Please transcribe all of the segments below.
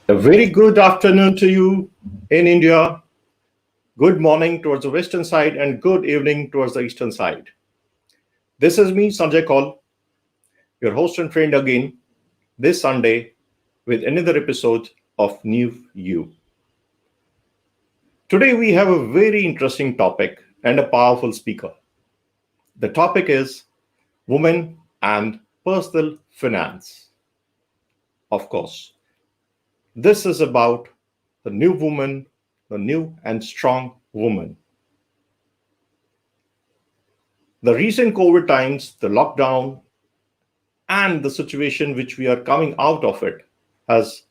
A very good afternoon to you in India. Good morning towards the western side and good evening towards the eastern side. This is me, Sanjay Koul, your host and friend again this Sunday with another episode of New You. Today we have a very interesting topic and a powerful speaker. The topic is women and personal finance. Of course, this is about the new woman, the new and strong woman. The recent COVID times, the lockdown, and the situation which we are coming out of it has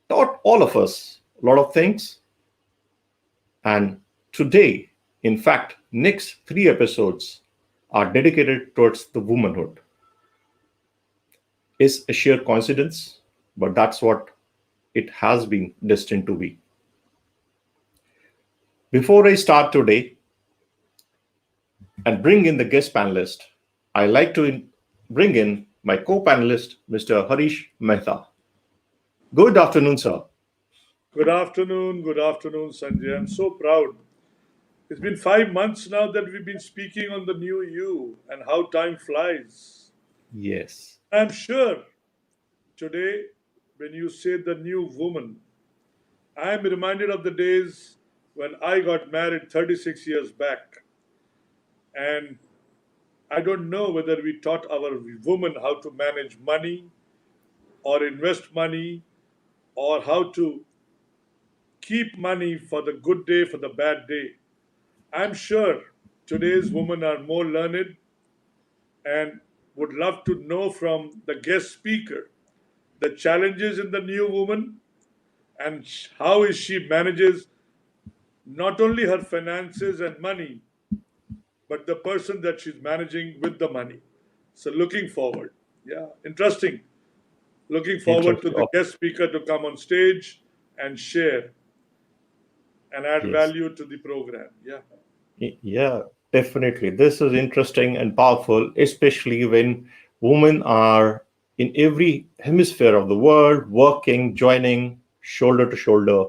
taught all of us a lot of things. And today, in fact, next three episodes are dedicated towards the womanhood. Is a sheer coincidence, but that's what it has been destined to be. Before I start today and bring in the guest panelist, I like to bring in my co-panelist, Mr. Harish Mehta. Good afternoon, sir. Good afternoon, Sanjay. I'm so proud. It's been 5 months now that we've been speaking on the new you and how time flies. Yes. I'm sure today, when you say the new woman, I'm reminded of the days when I got married 36 years back. And I don't know whether we taught our women how to manage money or invest money or how to keep money for the good day, for the bad day. I'm sure today's women are more learned and would love to know from the guest speaker the challenges in the new woman and how is she manages not only her finances and money, but the person that she's managing with the money. So looking forward. Yeah, interesting. Looking forward to Interesting. the guest speaker to come on stage and share and add Yes. value to the program. Yeah. Yeah, definitely. This is interesting and powerful, especially when women are in every hemisphere of the world, working, joining shoulder to shoulder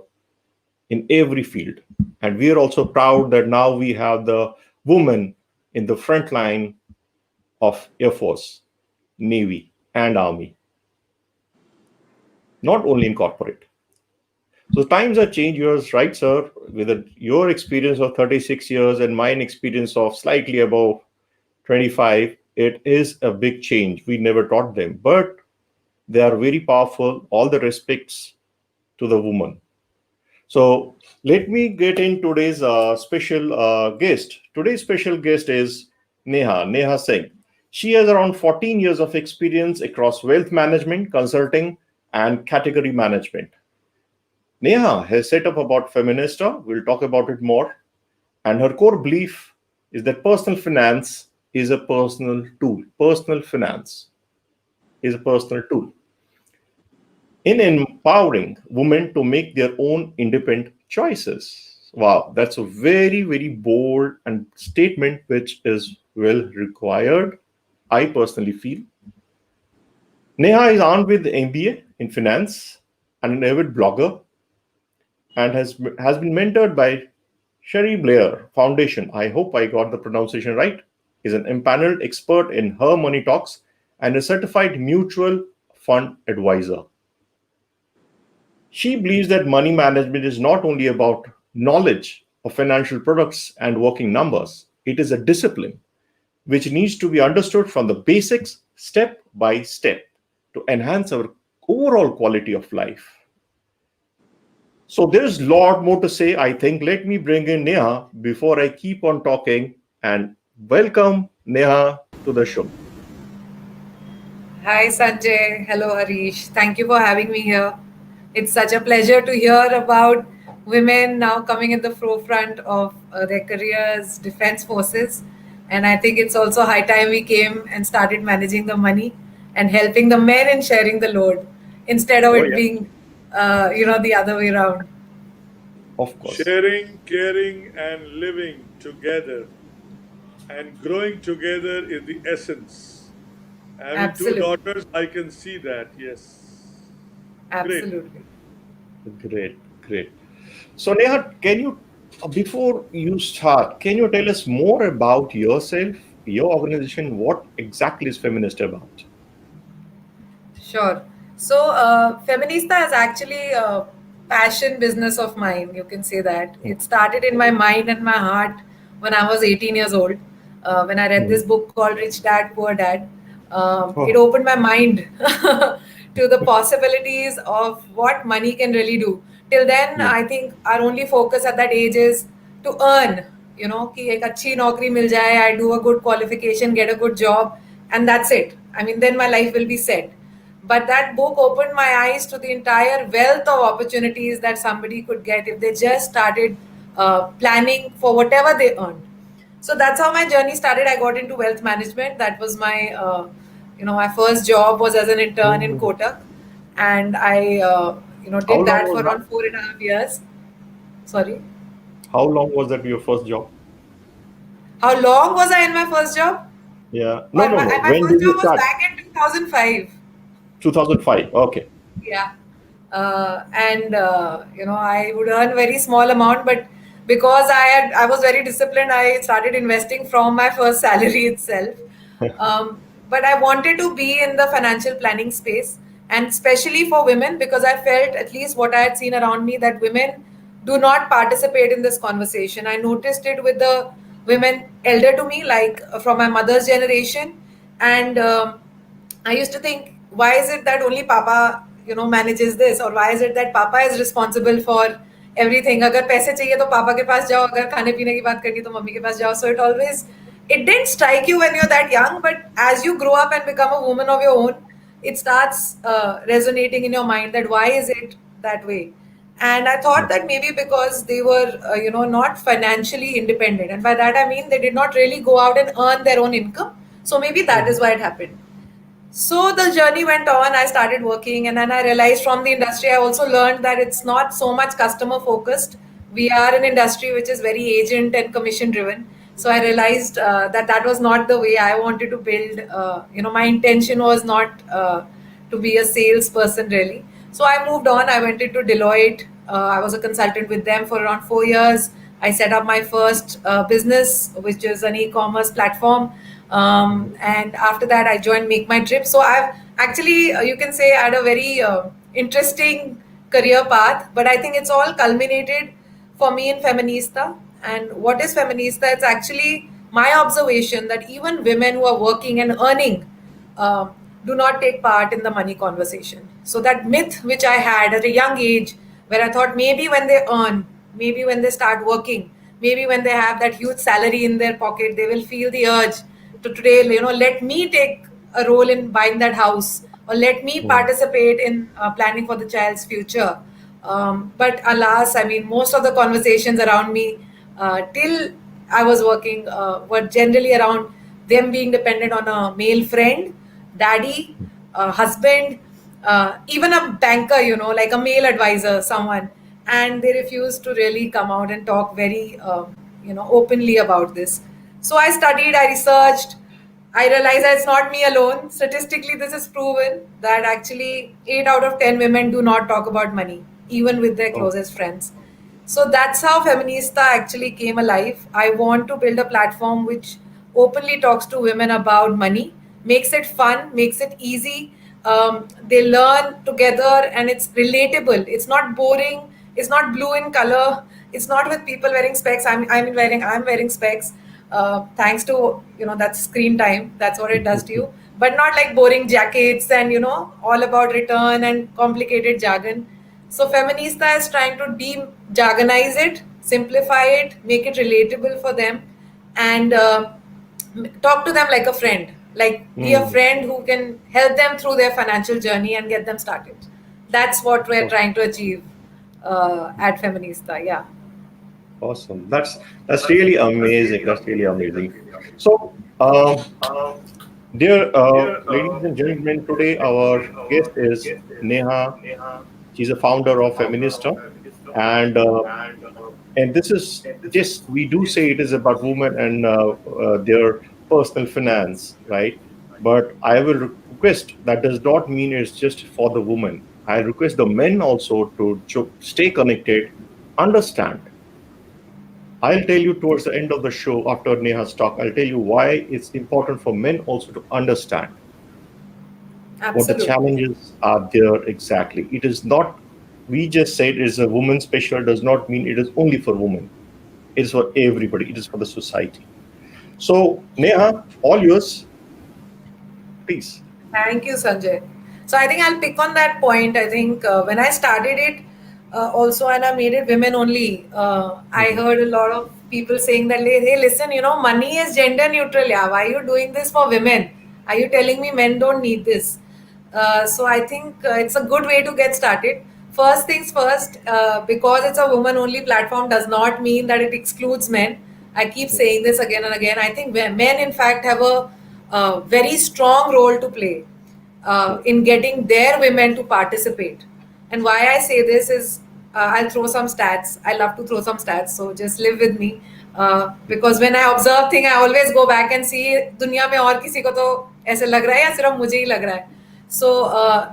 in every field. And we are also proud that now we have the women in the front line of Air Force, Navy, and Army, not only in corporate. So times have changed, yours, right, sir? With your experience of 36 years and mine experience of slightly above 25, it is a big change. We never taught them, but they are very powerful. All the respects to the woman. So let me get in today's special guest. Today's special guest is Neha Singh. She has around 14 years of experience across wealth management, consulting, and category management. Neha has set up about Femoneysta. We'll talk about it more. And her core belief is that personal finance is a personal tool. Personal finance is a personal tool in empowering women to make their own independent choices. Wow, that's a very, very bold and statement which is well required. I personally feel. Neha is armed with MBA in finance and an avid blogger and has been mentored by Sherry Blair Foundation. I hope I got the pronunciation right. Is an empaneled expert in her money talks and a certified mutual fund advisor. She believes that money management is not only about knowledge of financial products and working numbers. It is a discipline which needs to be understood from the basics step by step to enhance our overall quality of life. So there's a lot more to say, I think. Let me bring in Neha before I keep on talking and welcome Neha to the show. Hi Sanjay, hello Harish. Thank you for having me here. It's such a pleasure to hear about women now coming in the forefront of their careers, defense forces. And I think it's also high time we came and started managing the money and helping the men in sharing the load instead of Oh, it yeah, being, the other way around. of course. Sharing, caring, and living together and growing together is the essence. Having two Absolutely. daughters, I can see that. Yes. Great. Absolutely. Great, great. So, Neha, can you, before you start, can you tell us more about yourself, your organization? What exactly is Feminist about? Sure. So, Femoneysta is actually a passion business of mine. You can say that. It started in my mind and my heart when I was 18 years old. When I read Mhm. this book called Rich Dad, Poor Dad, it Oh, opened my mind to the possibilities of what money can really do. Till then, mm, I think our only focus at that age is to earn. कि एक अच्छी नौकरी मिल जाए, I do a good qualification, get a good job, and that's it. I mean, then my life will be set. But that book opened my eyes to the entire wealth of opportunities that somebody could get if they just started planning for whatever they earned. So that's how my journey started. I got into wealth management. That was my first job was as an intern in mhm. Kotak, and I How did long that was for that? around 4.5 years. Sorry, How long was that your first job? how long was I in my first job? Yeah. Oh, No, no, no. my When first did you job was start? back in 2005. 2005. Okay. Yeah. And I would earn very small amount, but because I was very disciplined, I started investing from my first salary itself. But I wanted to be in the financial planning space, and especially for women, because I felt, at least what I had seen around me, that women do not participate in this conversation. I noticed it with the women elder to me, like from my mother's generation, and I used to think, why is it that only Papa, manages this, or why is it that Papa is responsible for everything? अगर पैसे चाहिए तो पापा के पास जाओ, अगर खाने पीने की बात करनी तो मम्मी के पास जाओ. So it didn't strike you when you're that young, but as you grow up and become a woman of your own, it starts resonating in your mind that why is it that way? And I thought that maybe because they were, not financially independent, and by that I mean they did not really go out and earn their own income. So maybe that is Mhm. why it happened. So the journey went on. I started working, and then I realized from the industry, I also learned that it's not so much customer focused. We are an industry which is very agent and commission driven. So I realized that that was not the way I wanted to build. My intention was not to be a salesperson really. So I moved on. I went into Deloitte. I was a consultant with them for around 4 years. I set up my first business, which is an e-commerce platform. And after that, I joined Make My Trip. So I've actually, you can say, had a very interesting career path. But I think it's all culminated for me in Femoneysta. And what is Femoneysta? It's actually my observation that even women who are working and earning do not take part in the money conversation. So that myth which I had at a young age, where I thought maybe when they earn, maybe when they start working, maybe when they have that huge salary in their pocket, they will feel the urge to today, let me take a role in buying that house, or let me Mhm. participate in planning for the child's future. But alas, I mean, most of the conversations around me till I was working were generally around them being dependent on a male friend, daddy, husband, even a banker, like a male advisor, someone. And they refused to really come out and talk very, openly about this. So I studied, I researched, I realized that it's not me alone. Statistically, this is proven that actually 8 out of 10 women do not talk about money, even with their Oh, closest friends. So that's how Femoneysta actually came alive. I want to build a platform which openly talks to women about money, makes it fun, makes it easy. They learn together and it's relatable. It's not boring. It's not blue in color. It's not with people wearing specs. I'm wearing specs. Thanks to that screen time. That's what it does to you. But not like boring jackets and all about return and complicated jargon. So Femoneysta is trying to de-jargonize it, simplify it, make it relatable for them, and talk to them like a friend. Like be a mm. friend who can help them through their financial journey and get them started. That's what we're Oh, trying to achieve at Femoneysta. Yeah. awesome. That's really amazing. That's really amazing. So, dear ladies and gentlemen, today our guest is Neha. She's a founder of Femoneysta, and this is just, we do say it is about women and their personal finance, right? But I will request, that does not mean it's just for the woman. I request the men also to stay connected, understand. I'll tell you towards the end of the show after Neha's talk, I'll tell you why it's important for men also to understand what the Absolutely. challenges are there exactly. It is not, we just said it is a woman special, does not mean it is only for women. It is for everybody, it is for the society. So, Neha, all yours, please. Thank you, Sanjay. So I think I'll pick on that point. I think when I started it, also, and I made it women only, I Mhm. heard a lot of people saying that, hey, listen, money is gender neutral. Yeah, why are you doing this for women? Are you telling me men don't need this? So I think it's a good way to get started. First things first, because it's a woman only platform does not mean that it excludes men. I keep saying this again and again. I think men, in fact, have a very strong role to play in getting their women to participate. And why I say this is, I'll throw some stats. I love to throw some stats, so just live with me. Because when I observe thing, I always go back and see दुनिया में और किसी को तो ऐसे लग रहा है या सिर्फ मुझे ही लग रहा है. So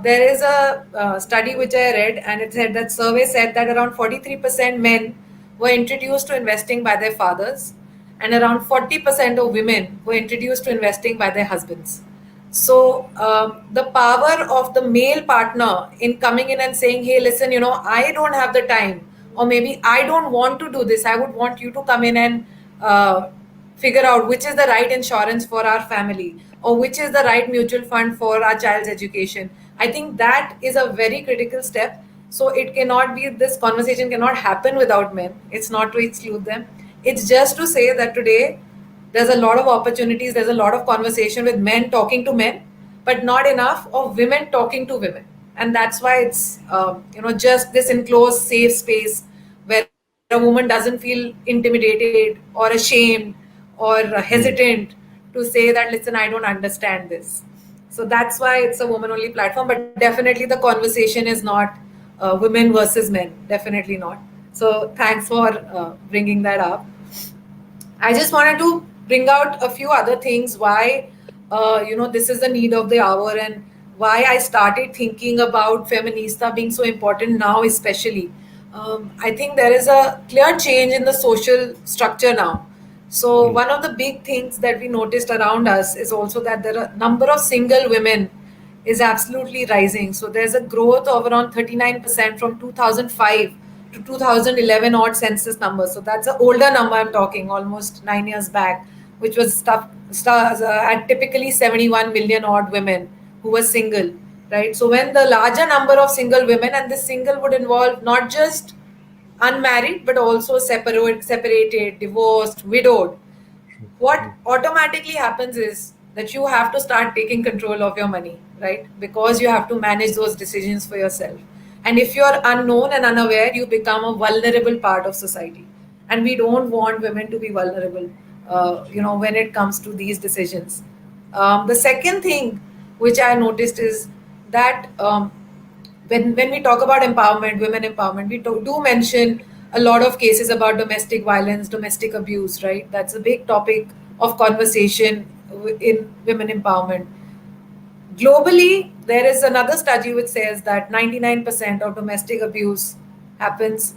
there is a study which I read, and it said that survey said that around 43% men were introduced to investing by their fathers, and around 40% of women were introduced to investing by their husbands. So the power of the male partner in coming in and saying, "Hey, listen, I don't have the time, or maybe I don't want to do this. I would want you to come in and figure out which is the right insurance for our family, or which is the right mutual fund for our child's education." I think that is a very critical step. So it cannot be, this conversation cannot happen without men. It's not to exclude them. It's just to say that today there's a lot of opportunities, there's a lot of conversation with men talking to men, but not enough of women talking to women. And that's why it's just this enclosed safe space where a woman doesn't feel intimidated or ashamed or Mhm. hesitant to say that, listen, I don't understand this. So that's why it's a woman only platform. But definitely the conversation is not women versus men, definitely not. So thanks for bringing that up. I just wanted to bring out a few other things why this is the need of the hour, and why I started thinking about Femoneysta being so important now, especially. I think there is a clear change in the social structure now. So Mhm. one of the big things that we noticed around us is also that there are a number of single women is absolutely rising. So there's a growth of around 39% from 2005 to 2011 odd census numbers. So that's an older number I'm talking, almost 9 years back, which was at typically 71 million odd women who were single, right? So when the larger number of single women, and this single would involve not just unmarried but also separated, divorced, widowed, what automatically happens is that you have to start taking control of your money, right? Because you have to manage those decisions for yourself. And if you're unknown and unaware, you become a vulnerable part of society. And we don't want women to be vulnerable, when it comes to these decisions. The second thing which I noticed is that when we talk about empowerment, women empowerment, we do mention a lot of cases about domestic violence, domestic abuse, right? That's a big topic of conversation in women empowerment. Globally, there is another study which says that 99% of domestic abuse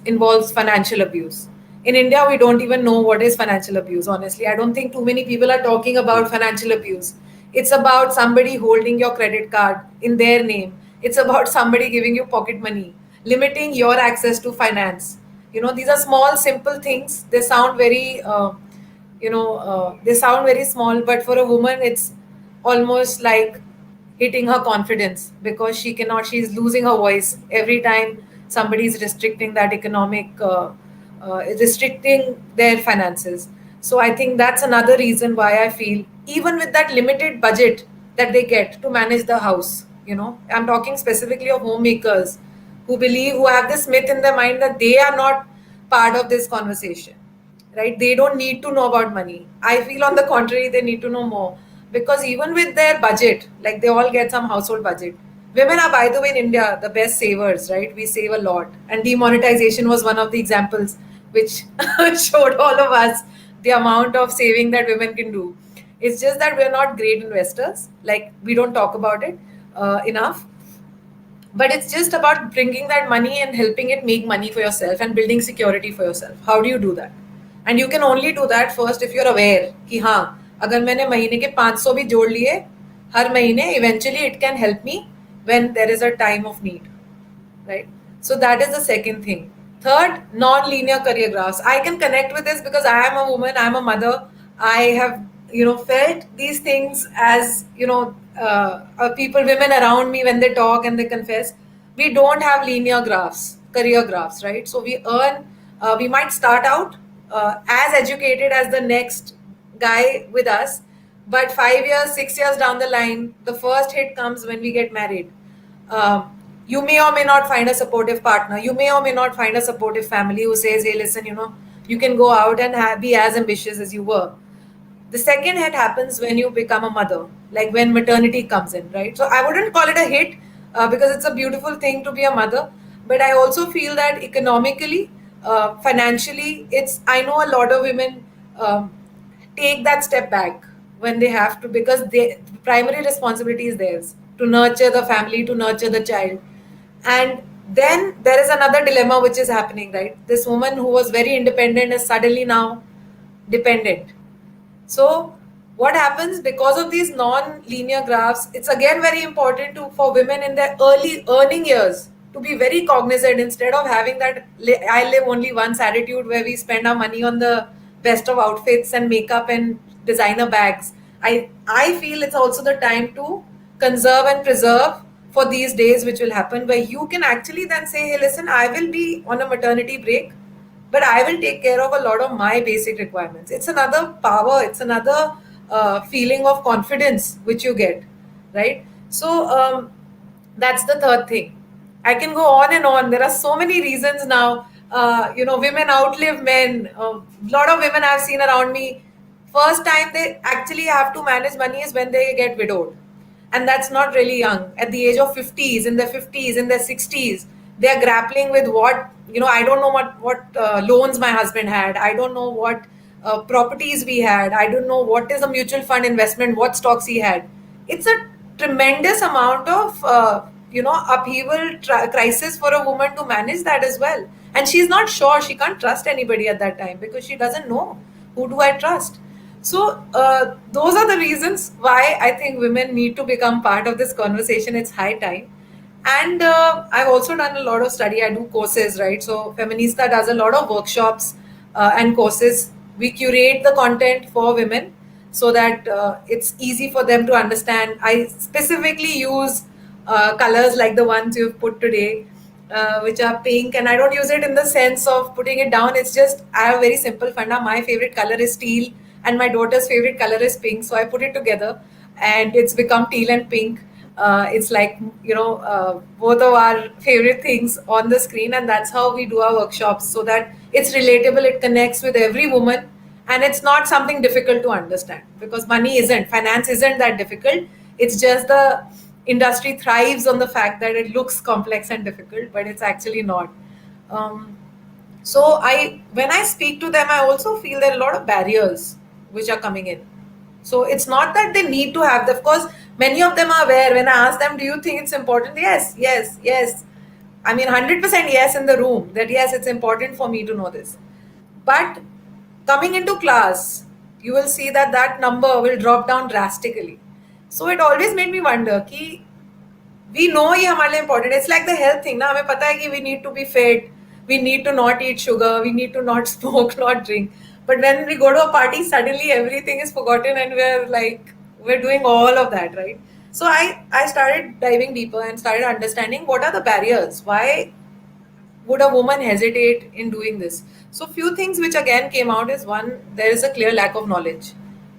involves financial abuse. In India, we don't even know what is financial abuse, honestly. I don't think too many people are talking about financial abuse. It's about somebody holding your credit card in their name. It's about somebody giving you pocket money, limiting your access to finance. These are small, simple things. They sound very small, but for a woman, it's almost like hitting her confidence, because she's losing her voice every time somebody is restricting that restricting their finances. So I think that's another reason why I feel, even with that limited budget that they get to manage the house, I'm talking specifically of homemakers who have this myth in their mind that they are not part of this conversation, right? They don't need to know about money. I feel, on the contrary, they need to know more, because even with their budget, like, they all get some household budget. Women are, by the way, in India, the best savers, right? We save a lot. And demonetization was one of the examples which showed all of us the amount of saving that women can do. It's just that we're not great investors. Like, we don't talk about it enough. but it's just about bringing that money and helping it make money for yourself and building security for yourself. How do you do that? And you can only do that first if you're aware कि हाँ, अगर मैंने महीने के 500 भी जोड़ लिए हर महीने, eventually it can help me when there is a time of need, right? So that is the second thing. Third, non-linear career graphs. I can connect with this because I am a woman, I am a mother. I have, felt these things as, people, women around me when they talk and they confess. We don't have linear graphs, career graphs, right? So we might start out as educated as the next guy with us, but 5 years, 6 years down the line, the first hit comes when we get married. You may or may not find a supportive partner. You may or may not find a supportive family who says, hey, listen, you can go out and be as ambitious as you were. The second hit happens when you become a mother, like when maternity comes in, right? So I wouldn't call it a hit because it's a beautiful thing to be a mother. But I also feel that economically, financially, I know a lot of women take that step back when they have to, because the primary responsibility is theirs to nurture the family, to nurture the child. And then there is another dilemma which is happening, right? This woman who was very independent is suddenly now dependent. So what happens because of these non-linear graphs? It's again very important for women in their early earning years to be very cognizant, instead of having that I live only once attitude where we spend our money on the best of outfits and makeup and designer bags. I feel it's also the time to conserve and preserve for these days which will happen, where you can actually then say, hey, listen, I will be on a maternity break, but I will take care of a lot of my basic requirements. It's another power, it's another feeling of confidence which you get, right? So that's the third thing. I can go on and on. There are so many reasons now. Women outlive men. A lot of women I've seen around me, first time they actually have to manage money is when they get widowed, and that's not really young. At the age of 50s, in their 50s, in their 60s, they are grappling with what, I don't know what loans my husband had. I don't know what properties we had. I don't know what is a mutual fund investment, what stocks he had. It's a tremendous amount of upheaval, crisis for a woman to manage that as well. And she's not sure, she can't trust anybody at that time because she doesn't know, who do I trust. So those are the reasons why I think women need to become part of this conversation. It's high time. And I've also done a lot of study. I do courses, right? So Femoneysta does a lot of workshops and courses. We curate the content for women so that it's easy for them to understand. I specifically use colors like the ones you've put today, which are pink, and I don't use it in the sense of putting it down. It's just I have a very simple funda. My favorite color is teal, and my daughter's favorite color is pink. So I put it together, and it's become teal and pink. It's like both of our favorite things on the screen, and that's how we do our workshops, so that it's relatable, it connects with every woman, and it's not something difficult to understand, because finance isn't that difficult. It's just the industry thrives on the fact that it looks complex and difficult, but it's actually not. um, so when I speak to them, I also feel there are a lot of barriers which are coming in. So it's not that they need to have of course, many of them are aware. When I ask them, do you think it's important? Yes, yes, yes. I mean, 100% yes in the room, that yes, it's important for me to know this. But coming into class, you will see that that number will drop down drastically. So it always made me wonder कि we know ये हमारे लिए important. It's like the health thing ना, हमें पता है कि we need to be fit, we need to not eat sugar, we need to not smoke, not drink. But when we go to a party, suddenly everything is forgotten and we're doing all of that, right? So I started diving deeper and started understanding what are the barriers. Why would a woman hesitate in doing this? So few things which again came out is, one, there is a clear lack of knowledge.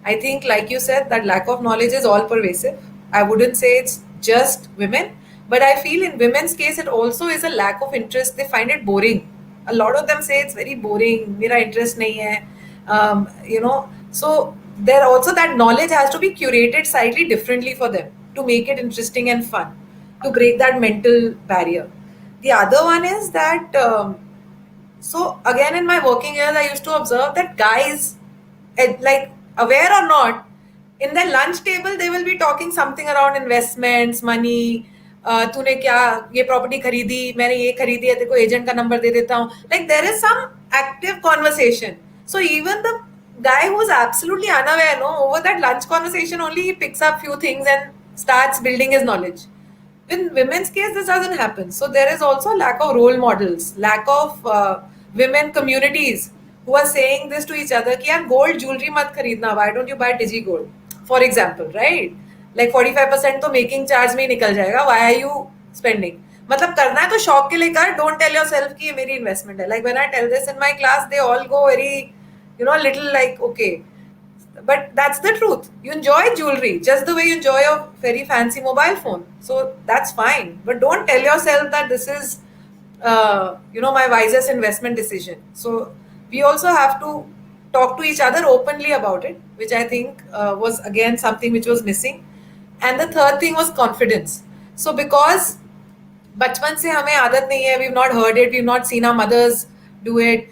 I think, like you said, that lack of knowledge is all pervasive. I wouldn't say it's just women, but I feel in women's case it also is a lack of interest. They find it boring. A lot of them say it's very boring. Mera interest nahi hai. So there also that knowledge has to be curated slightly differently for them to make it interesting and fun, to break that mental barrier. The other one is that, so again, in my working years, I used to observe that guys, like aware or not, in their lunch table, they will be talking something around investments, money, तूने क्या ये property खरीदी, मैंने ये खरीदी है, तेरे को एजेंट का नंबर दे देता हूँ. Like there is some active conversation. So even the guy who's absolutely unaware, no, over that lunch conversation only he picks up few things and starts building his knowledge. In women's case, this doesn't happen. So there is also lack of role models, lack of women communities who are saying this to each other कि यार gold jewelry मत खरीदना, why don't you buy digi gold, for example, right? Like 45% तो making charge में ही निकल जाएगा, why are you spending? मतलब करना है तो शौक के लिए कर, don't tell yourself कि ये मेरी investment है. Like when I tell this in my class, they all go very, little like, okay, but that's the truth. You enjoy jewelry just the way you enjoy a very fancy mobile phone, so that's fine, but don't tell yourself that this is my wisest investment decision. So we also have to talk to each other openly about it, which I think was again something which was missing. And the third thing was confidence. So because बचपन से हमें आदत नहीं है, we've not heard it, we've not seen our mothers do it,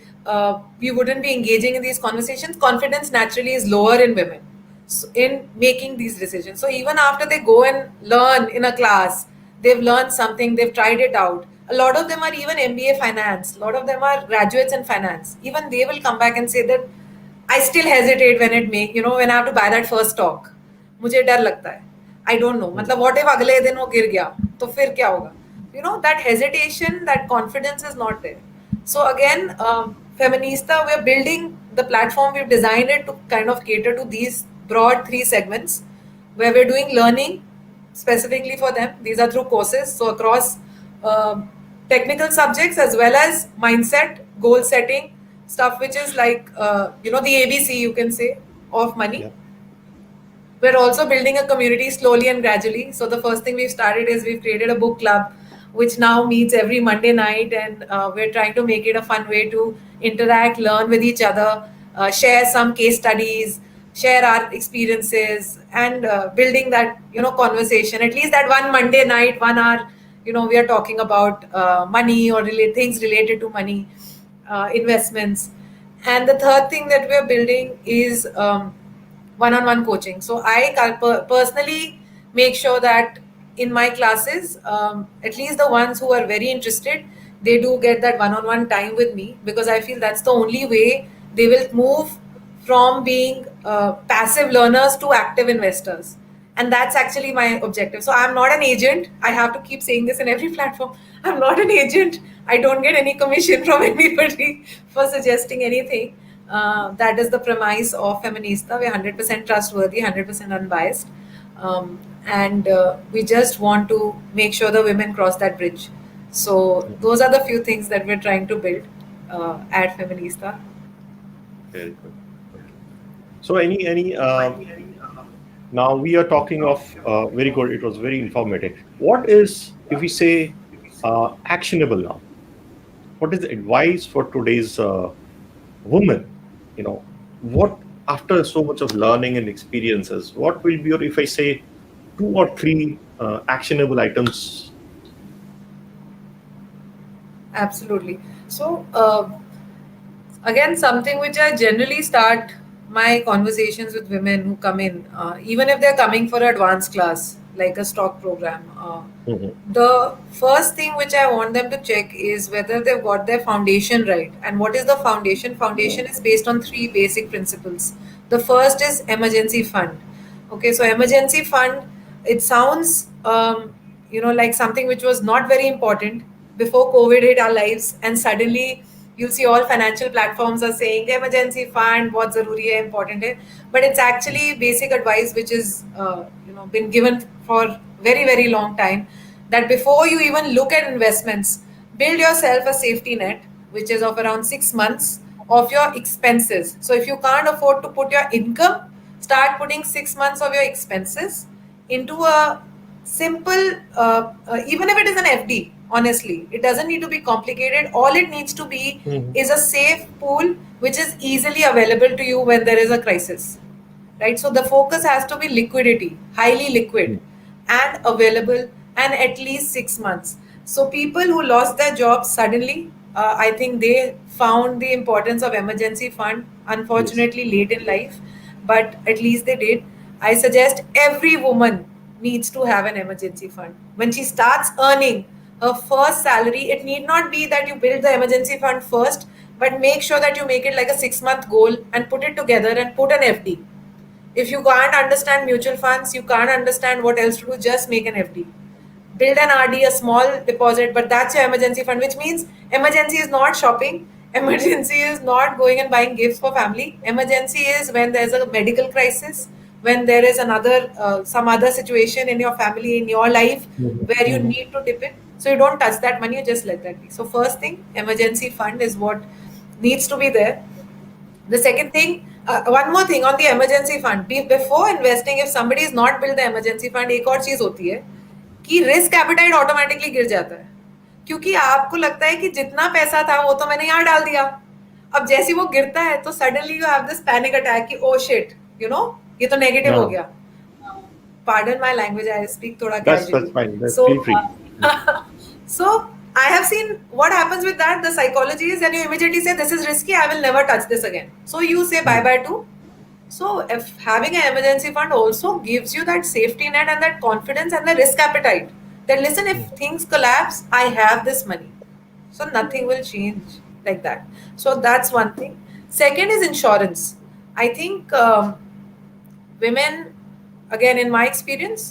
we wouldn't be engaging in these conversations. Confidence naturally is lower in women in making these decisions. So even after they go and learn in a class, they've learned something, they've tried it out. A lot of them are even MBA finance, a lot of them are graduates in finance. Even they will come back and say that I still hesitate when I have to buy that first stock. मुझे डर लगता है. I don't know. मतलब what if अगले दिन वो गिर गया तो फिर क्या होगा? That hesitation, that confidence is not there. So again, Femoneysta, we're building the platform, we've designed it to kind of cater to these broad 3 segments where we're doing learning specifically for them. These are through courses, so across technical subjects as well as mindset, goal setting, stuff which is like, the ABC, you can say, of money. Yeah. We're also building a community slowly and gradually. So the first thing we've started is we've created a book club, which now meets every Monday night, and we're trying to make it a fun way to interact, learn with each other, share some case studies, share our experiences, and building that conversation. At least that one Monday night, 1 hour, we are talking about money or things related to money, investments. And the third thing that we're building is one-on-one coaching. So I personally make sure that in my classes, at least the ones who are very interested, they do get that one-on-one time with me, because I feel that's the only way they will move from being passive learners to active investors. And that's actually my objective. So I'm not an agent. I have to keep saying this in every platform. I'm not an agent. I don't get any commission from anybody for suggesting anything. That is the premise of Femoneysta. We're 100% trustworthy, 100% unbiased. And we just want to make sure the women cross that bridge. So those are the few things that we're trying to build at Femoneysta. Very good. So any now we are talking of very good. It was very informative. What is, if we say, actionable now? What is the advice for today's woman? What, after so much of learning and experiences, what will be your, if I say, 2 or 3 actionable items? Absolutely. So again, something which I generally start my conversations with women who come in, even if they're coming for an advanced class like a stock program, the first thing which I want them to check is whether they've got their foundation right. And what is the foundation? Foundation is based on 3 basic principles. The first is emergency fund. Okay, so emergency fund, it sounds like something which was not very important before COVID hit our lives, and suddenly you'll see all financial platforms are saying the emergency fund, what zaruri hai, important hai. But it's actually basic advice which is been given for very, very long time, that before you even look at investments, build yourself a safety net which is of around 6 months of your expenses. So if you can't afford to put your income, start putting 6 months of your expenses into a simple, even if it is an FD, honestly, it doesn't need to be complicated. All it needs to be is a safe pool which is easily available to you when there is a crisis, right? So the focus has to be liquidity, highly liquid and available, and at least 6 months. So people who lost their jobs suddenly, I think they found the importance of emergency fund, unfortunately late in life, but at least they did. I suggest every woman needs to have an emergency fund. When she starts earning her first salary, it need not be that you build the emergency fund first, but make sure that you make it like a 6 month goal and put it together and put an FD. If you can't understand mutual funds, you can't understand what else to do, just make an FD. Build an RD, a small deposit, but that's your emergency fund, which means emergency is not shopping. Emergency is not going and buying gifts for family. Emergency is when there's a medical crisis, when there is another, some other situation in your family, in your life, where you Mhm. need to dip it. So you don't touch that money, you just let that be. So, first thing, emergency fund is what needs to be there. The second thing, one more thing on the emergency fund. Before investing, if somebody is not built the emergency fund, एक और चीज होती है कि risk appetite automatically गिर जाता है, क्योंकि आपको लगता है कि जितना पैसा था वो तो मैंने यहाँ डाल दिया. अब जैसे ही वो गिरता है तो suddenly you have this panic attack कि ओ शिट, ये तो नेगेटिव हो Yeah, गया. Pardon my language, I speak thoda that's casually. fine. That's feel So, free. so I have seen what happens with that. The psychology is that you immediately say, "This is risky. I will never touch this again." So you say bye Mm. bye to. So if having an emergency fund also gives you that safety net and that confidence and the risk appetite. That listen, if Mm. things collapse, I have this money, so nothing will change like that. So that's one thing. Second is insurance. I think. Women, again in my experience,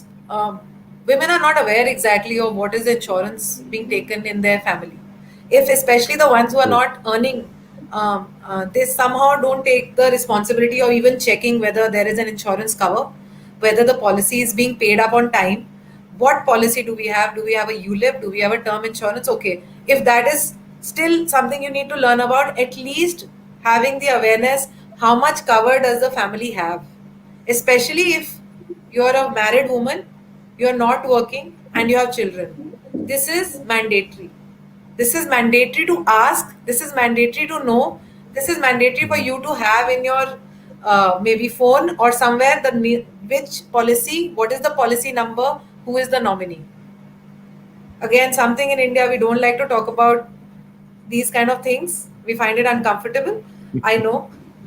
women are not aware exactly of what is the insurance being taken in their family. If especially the ones who are True. not earning, they somehow don't take the responsibility of even checking whether there is an insurance cover, whether the policy is being paid up on time. What policy do we have? Do we have a ULIP? Do we have a term insurance? Okay, if that is still something you need to learn about, at least having the awareness, how much cover does the family have, especially if you're a married woman, you're not working, and you have children. This is mandatory. This is mandatory to ask. This is mandatory to know. This is mandatory for Mhm. you to have in your maybe phone or somewhere which policy, what is the policy number, who is the nominee. Again, something in India we don't like to talk about these kind of things. We find it uncomfortable, I know.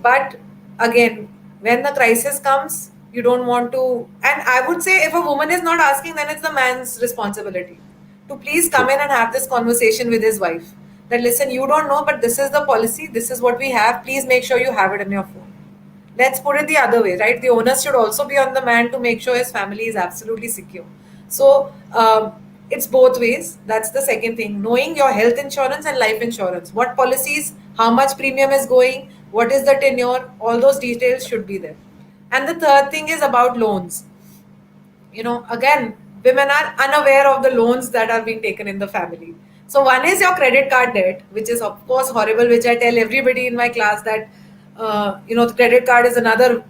But again, when the crisis comes, you don't want to. And I would say if a woman is not asking, then it's the man's responsibility to please come True. in and have this conversation with his wife. That listen, you don't know, but this is the policy, this is what we have. Please make sure you have it in your phone. Let's put it the other way, right? The onus should also be on the man to make sure his family is absolutely secure. So it's both ways. That's the second thing. Knowing your health insurance and life insurance, what policies, how much premium is going, what is the tenure, all those details should be there. And the third thing is about loans. Again, women are unaware of the loans that are being taken in the family. So one is your credit card debt, which is of course horrible, which I tell everybody in my class that the credit card is another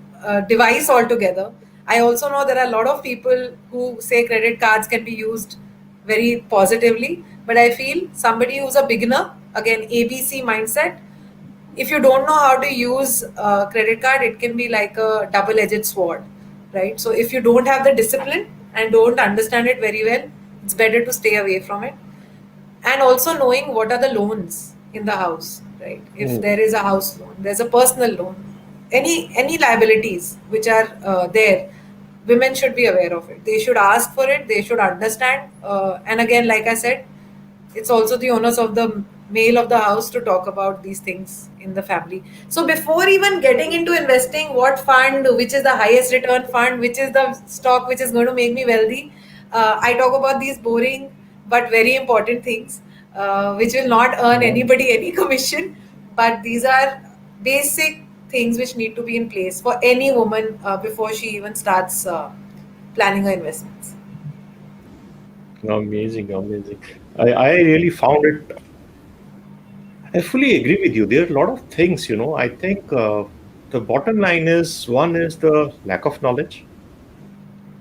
device altogether. I also know there are a lot of people who say credit cards can be used very positively, but I feel somebody who's a beginner, again ABC mindset, if you don't know how to use a credit card, it can be like a double-edged sword, right? So if you don't have the discipline and don't understand it very well, it's better to stay away from it. And also knowing what are the loans in the house, right? If Mm. there is a house loan, there's a personal loan, any liabilities which are there, women should be aware of it. They should ask for it. They should understand. And again, like I said, it's also the onus of the male of the house to talk about these things in the family. So before even getting into investing, what fund, which is the highest return fund, which is the stock which is going to make me wealthy, I talk about these boring but very important things, which will not earn Yeah. anybody any commission. But these are basic things which need to be in place for any woman before she even starts planning her investments. Amazing, amazing. I really found it. I fully agree with you. There are a lot of things, I think the bottom line is one is the lack of knowledge.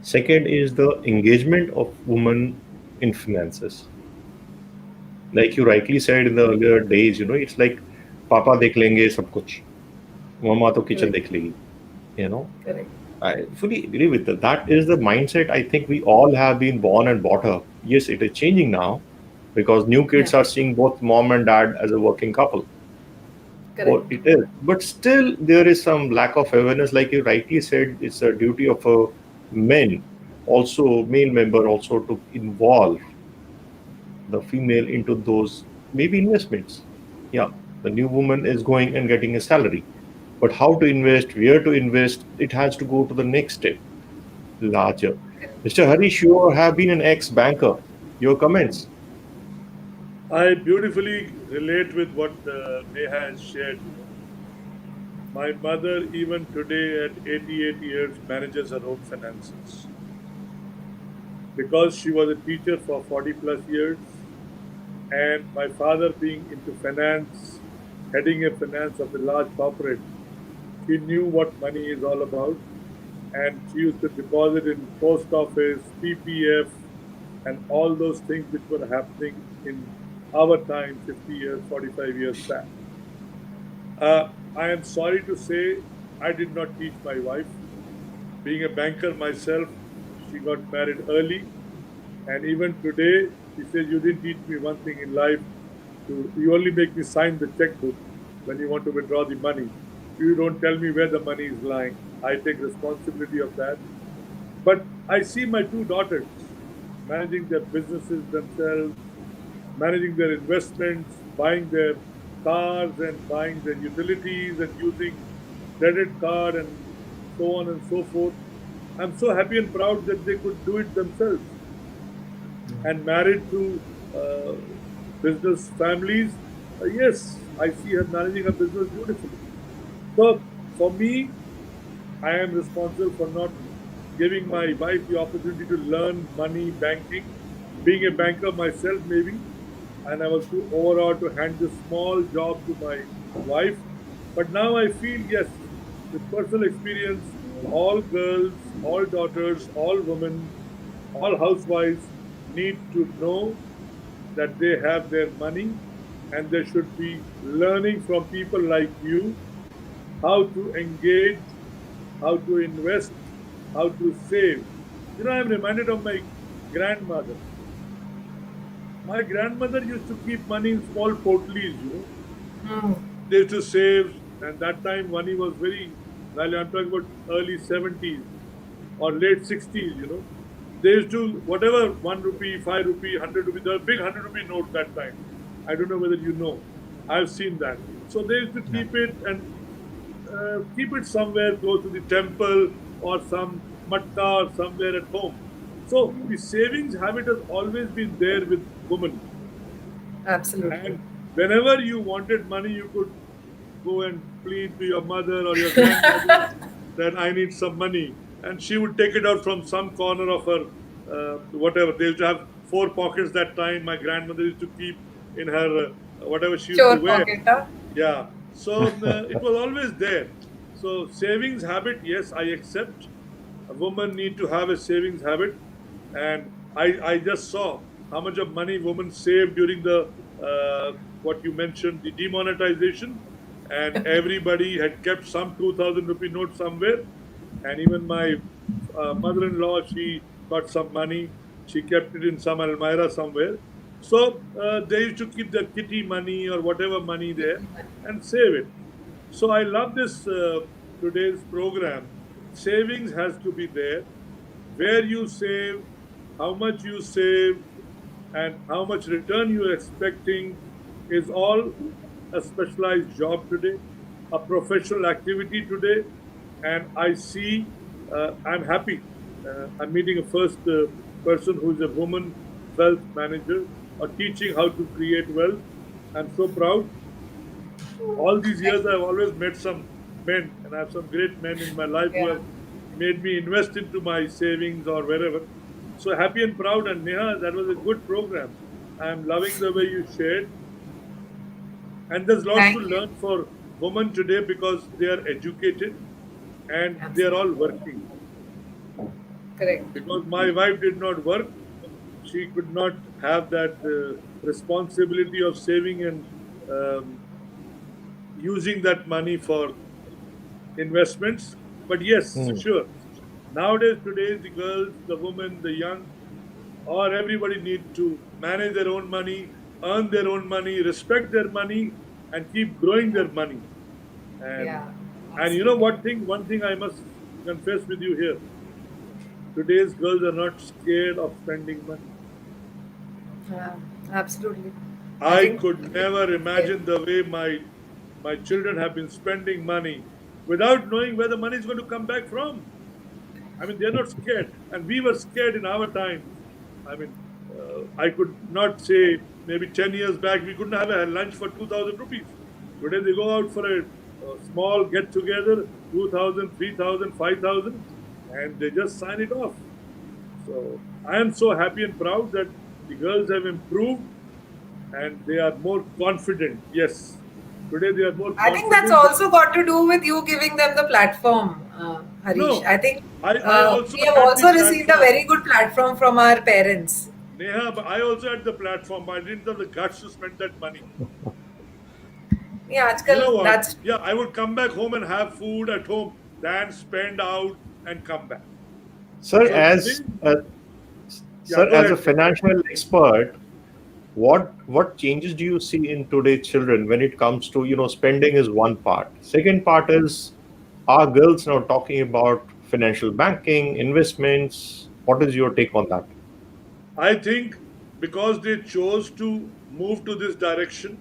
Second is the engagement of women in finances. Like you rightly said in the earlier days, it's like Papa dekh lenge sab kuch. Mama to kitchen Correct. dekh legi. You know, Correct. I fully agree with that. That is the mindset I think we all have been born and brought up. Yes, it is changing now because new Yeah. kids are seeing both mom and dad as a working couple. Or Correct. it is, but still there is some lack of awareness. Like you rightly said, it's a duty of a men also male member also to involve the female into those maybe investments. Yeah, the new woman is going and getting a salary, but how to invest, where to invest, it has to go to the next step, larger. Mr. Harish, you have been an ex-banker. Your comments? I beautifully relate with what Neha has shared. My mother, even today at 88 years, manages her own finances because she was a teacher for 40 plus years, and my father being into finance, heading a finance of a large corporate, she knew what money is all about, and she used to deposit in post office, PPF, and all those things which were happening in our time 50 years, 45 years back. I am sorry to say I did not teach my wife. Being a banker myself, she got married early, and even today, she says, "You didn't teach me one thing in life. You only make me sign the checkbook when you want to withdraw the money. You don't tell me where the money is lying. I take responsibility of that." But I see my two daughters managing their businesses themselves, managing their investments, buying their cars and buying their utilities and using credit card and so on and so forth. I'm so happy and proud that they could do it themselves and married to uh, business families. Yes, I see her managing her business beautifully. So for me, I am responsible for not giving my wife the opportunity to learn money, banking. Being a banker myself, maybe, and I was too overawed to hand this small job to my wife. But now I feel, yes, with personal experience, all girls, all daughters, all women, all housewives need to know that they have their money, and they should be learning from people like you how to engage, how to invest, how to save. I'm reminded of my grandmother. My grandmother used to keep money in small potlies. Hmm. They used to save, and that time money was very value. I'm talking about early 70s or late 60s. They used to, whatever, 1 rupee, 5 rupee, 100 rupee, there were big 100 rupee notes that time. I don't know whether you know. I've seen that. So they used to keep it and keep it somewhere close to the temple or some matka or somewhere at home. So the savings habit has always been there with women. Absolutely. And whenever you wanted money, you could go and plead to your mother or your grandmother that I need some money. And she would take it out from some corner of her, whatever. They used to have four pockets that time. My grandmother used to keep in her, whatever she used to Chore wear. pocket, huh? Yeah. So it was always there. So savings habit, yes, I accept. A woman need to have a savings habit, and I just saw how much of money women saved during the what you mentioned, the demonetization, and everybody had kept some 2,000 rupee note somewhere, and even my mother-in-law, she got some money, she kept it in some almirah somewhere. So they used to keep their kitty money or whatever money there and save it. So I love this today's program. Savings has to be there. Where you save, how much you save, and how much return you are expecting is all a specialized job today, a professional activity today. And I see, I'm happy. I'm meeting a first person who's a woman wealth manager or teaching how to create wealth. I'm so proud. All these Thank years I've always met some men, and I have some great men in my life who Yeah. have made me invest into my savings or wherever. So happy and proud. And Neha, that was a good program. I'm loving the way you shared. And there's lots to Thank you. learn for women today because they are educated and they are all Absolutely. working. Correct. Because my wife did not work, she could not have that responsibility of saving and um, using that money for investments. But yes, Hmm. sure. Nowadays, today, the girls, the women, the young, or everybody need to manage their own money, earn their own money, respect their money, and keep growing their money. And Yeah. and you know Absolutely. what thing? One thing I must confess with you here. Today's girls are not scared of spending money. Yeah, absolutely. I I think. could never imagine the way my children have been spending money without knowing where the money is going to come back from. I mean, they're not scared, and we were scared in our times. I mean, I could not say maybe 10 years back we couldn't have a lunch for 2,000 rupees. Today they go out for a small get together, 2,000, 3,000, 5,000, and they just sign it off. So I am so happy and proud that the girls have improved and they are more confident. Yes, today they are more I think that's confident. also got to do with you giving them the platform, Harish. No, I think I also we have had the also received a platform. very good platform from our parents. Neha, but I also had the platform, but I didn't have the guts to spend that money. Yeah, You know आजकल what? that's Yeah, I would come back home and have food at home than spend out and come back. Sir, So today, yeah, sir, go as a ahead. financial expert, what changes do you see in today's children when it comes to, spending is one part. Second part is, are girls now talking about financial banking, investments? What is your take on that? I think because they chose to move to this direction,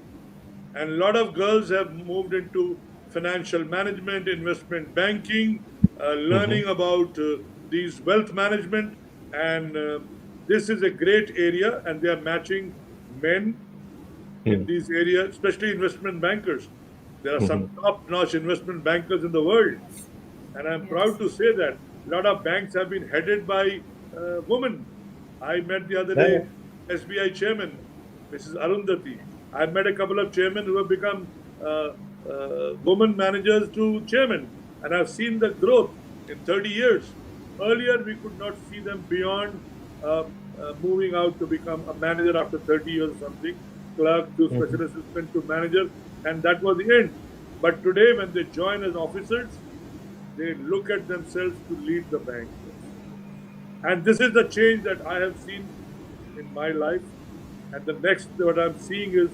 and a lot of girls have moved into financial management, investment banking, Mm-hmm. learning about these wealth management, and this is a great area, and they are matching men in these areas, especially investment bankers. There are some Mm-hmm. top-notch investment bankers in the world, and I'm proud yes, to say that a lot of banks have been headed by women. I met the other Yeah. day SBI chairman, Mrs. Arundhati. I met a couple of chairmen who have become women managers to chairman, and I've seen the growth in 30 years. Earlier, we could not see them beyond moving out to become a manager after 30 years or something, clerk to Mhm. special assistant to manager, and that was the end. But today, when they join as officers, they look at themselves to lead the bank. Yes. And this is the change that I have seen in my life. And the next, what I'm seeing is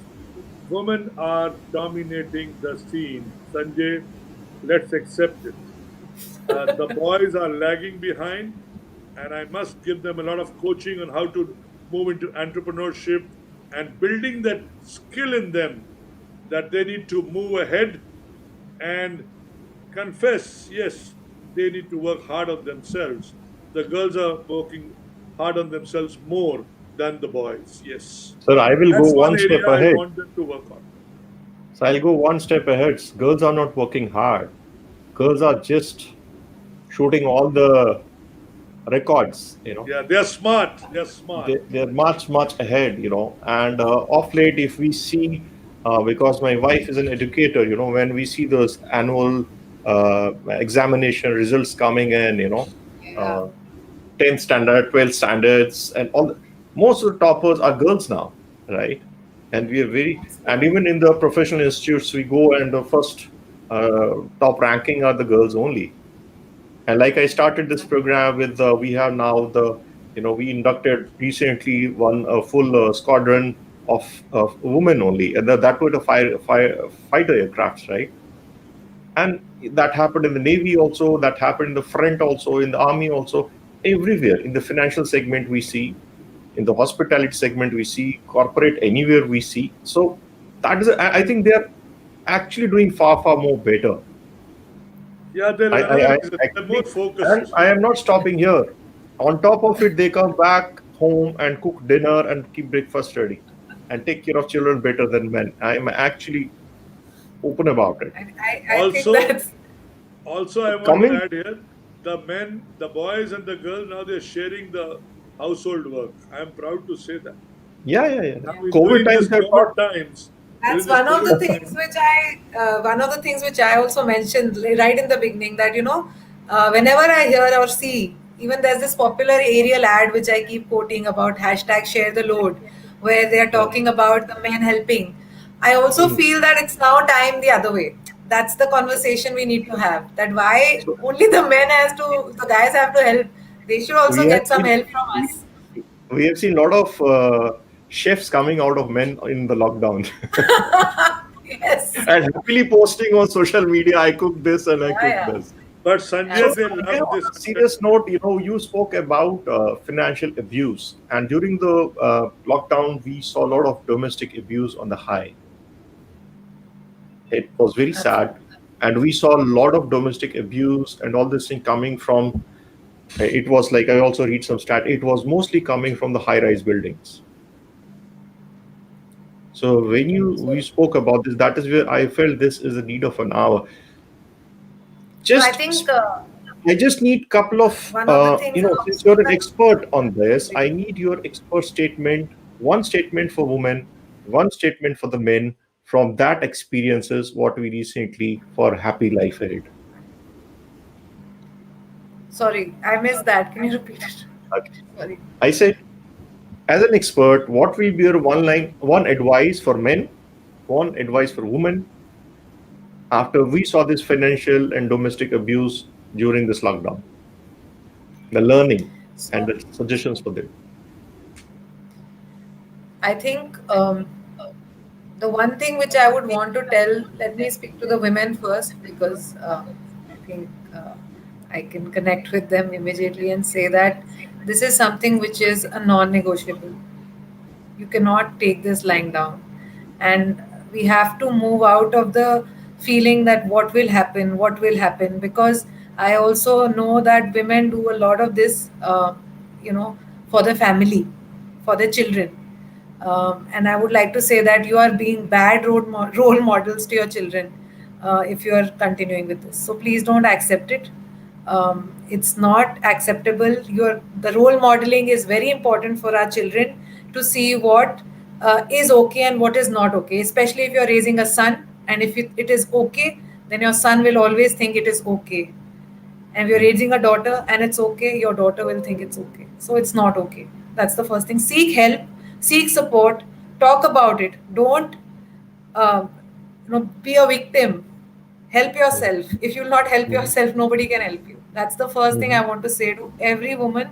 women are dominating the scene. Sanjay, let's accept it. The boys are lagging behind, and I must give them a lot of coaching on how to move into entrepreneurship and building that skill in them that they need to move ahead and confess, yes, they need to work hard on themselves. The girls are working hard on themselves more than the boys. Yes. Sir, I will go That's one one step area I ahead. want them to work on. So I'll go one step ahead. Girls are not working hard. Girls are just shooting all the records. Yeah, they're smart. They're smart. They're much ahead. And of late, if we see, because my wife is an educator, when we see those annual examination results coming in, yeah, uh, 10th standard, 12th standards, and most of the toppers are girls now, right? And we are and absolutely. even in the professional institutes, we go and the first top ranking are the girls only. And like I started this program with, we have now we inducted recently one full squadron of women only, and that were the fighter aircrafts, right? And that happened in the Navy also, that happened in the front also, in the Army also, everywhere. In the financial segment, we see, in the hospitality segment, we see, corporate, anywhere we see. So that is, I think they are actually doing far more better. Yeah, there's I another reason. They're more actually, and focused. I am not stopping here. On top of it, they come back home and cook dinner and keep breakfast ready and take care of children better than men. I am actually open about it. I think Also, that's also, I want to Coming, add here, the men, the boys, and the girls now they're sharing the household work. I am proud to say that. yeah. Now, yeah. COVID times have taught. That's During this one of the COVID things time, which I also mentioned right in the beginning, that whenever I hear or see, even there's this popular aerial ad which I keep quoting about hashtag share the load, where they are talking about the men helping. I also Hmm. feel that it's now time the other way. That's the conversation we need to have. That why So only the guys have to help. They should we also have get some seen help from us. we have seen a lot of chefs coming out of men in the lockdown Yes. and happily posting on social media, I cook this and I Yeah, cook yeah. this. But So, Sanjay, they Sanjay, love on this. a serious note, you spoke about financial abuse, and during the lockdown, we saw a lot of domestic abuse on the high. It was very sad, Absolutely. and we saw a lot of domestic abuse and all this thing coming from. It was like I also read some stat. It was mostly coming from the high-rise buildings. So when you So, we spoke about this, that is where I felt this is a need of an hour. so I Just think I just need couple of, one of the things since you're an that expert on this, I need your expert statement, one statement for women, one statement for the men from that experiences, what we recently for happy life ahead. sorry, I missed that. Can you repeat it? Okay. Sorry. I said, as an expert, what will be your one advice for men, one advice for women after we saw this financial and domestic abuse during this lockdown, the learning and So the suggestions for them. I think the one thing which I would want to tell, let me speak to the women first because I think I can connect with them immediately and say that this is something which is a non negotiable. You cannot take this lying down. And we have to move out of the feeling that what will happen, because I also know that women do a lot of this, you know, for the family, for the children. And I would like to say that you are being bad role models to your children if you are continuing with this. So please don't accept it. It's not acceptable. The role modeling is very important for our children to see what is okay and what is not okay, especially if you're raising a son. And if it is okay, then your son will always think it is okay. And if you're raising a daughter and it's okay, your daughter will think it's okay. So it's not okay. That's the first thing. Seek help, seek support, talk about it. Don't uh, be a victim. Help yourself. If you'll not help Mhm. yourself, nobody can help you. That's the first thing Mhm. I want to say to every woman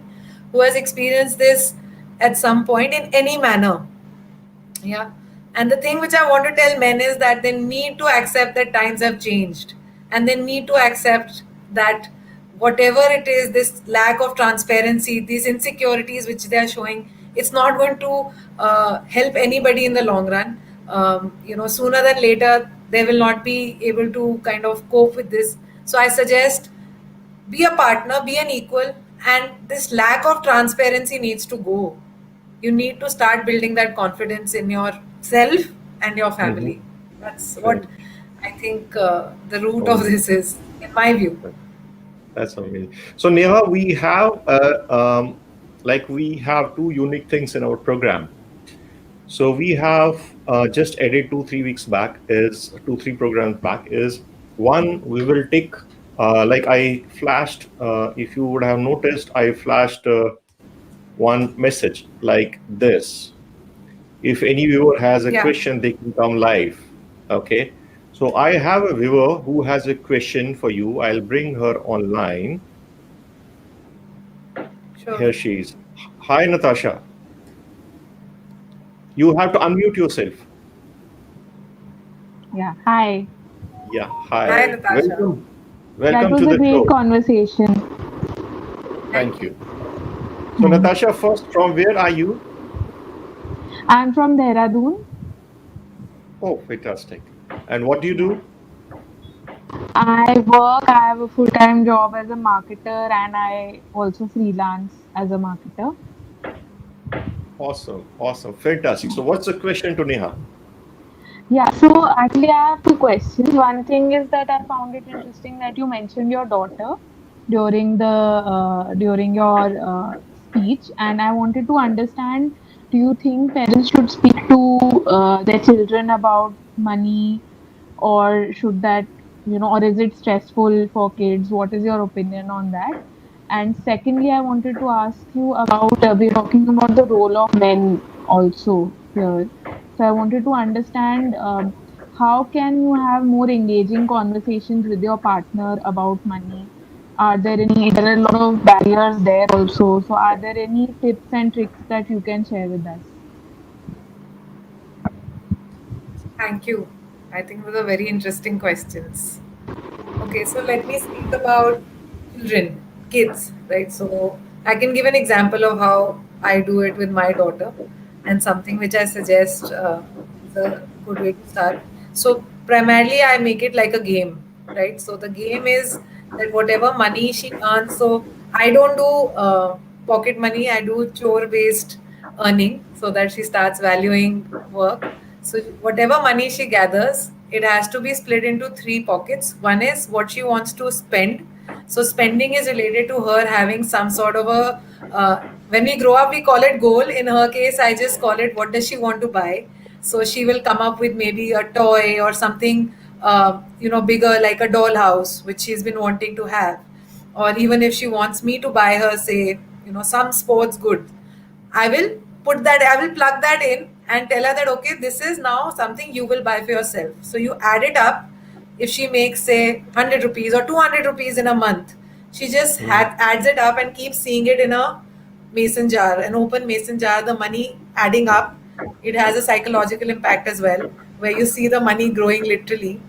who has experienced this at some point in any manner. Yeah. And the thing which I want to tell men is that they need to accept that times have changed, and they need to accept that whatever it is, this lack of transparency, these insecurities which they are showing, it's not going to help anybody in the long run. Sooner than later, they will not be able to kind of cope with this. So I suggest be a partner, be an equal, and this lack of transparency needs to go. You need to start building that confidence in yourself and your Mhm. family. That's what Correct. I think the root of Amazing. this is, in my view. That's amazing. So Neha, we have two unique things in our program. So we have just added 2 3 weeks back is 2 3 programs back is one we will take like I flashed if you would have noticed I flashed one message like this. If any viewer has a Yeah, question, they can come live. Okay. So I have a viewer who has a question for you. I'll bring her online. sure. Here she is. Hi, Natasha. You have to unmute yourself. Yeah, hi. Yeah. Hi. Hi, Hi. Natasha. Welcome. That Welcome was to a the great show. conversation. Thank Thank you. you. So, Natasha, first, from where are you? I'm from Dehradun. Oh, fantastic. And what do you Yeah. do? I have a full-time job as a marketer and I also freelance as a marketer. Awesome. Awesome. Fantastic. So, what's the question to Neha? Yeah, so actually I have two questions. One thing is that I found it interesting that you mentioned your daughter during your speech, and I wanted to understand, do you think parents should speak to their children about money, or should that, or is it stressful for kids? What is your opinion on that? And secondly, I wanted to ask you about, we're talking about the role of men also here. So I wanted to understand, how can you have more engaging conversations with your partner about money? There are a lot of barriers there also. So are there any tips and tricks that you can share with us? Thank you. I think those are very interesting questions. Okay, so let me speak about children, kids, right? So I can give an example of how I do it with my daughter, and something which I suggest is a good way to start. So primarily, I make it like a game, right? So the game is that whatever money she earns, so I don't do pocket money, I do chore based earning so that she starts valuing work. So whatever money she gathers, it has to be split into three pockets. One is what she wants to spend. So spending is related to her having some sort of a when we grow up we call it goal. In her case, I just call it what does she want to buy. So she will come up with maybe a toy or something bigger, like a dollhouse which she's been wanting to have. Or even if she wants me to buy her, say, some sports good, I will I will plug that in and tell her that, okay, this is now something you will buy for yourself. So you add it up. If she makes, say, 100 rupees or 200 rupees in a month, she just adds it up and keeps seeing it in a mason jar, an open mason jar, the money adding up. It has a psychological impact as well, where you see the money growing literally.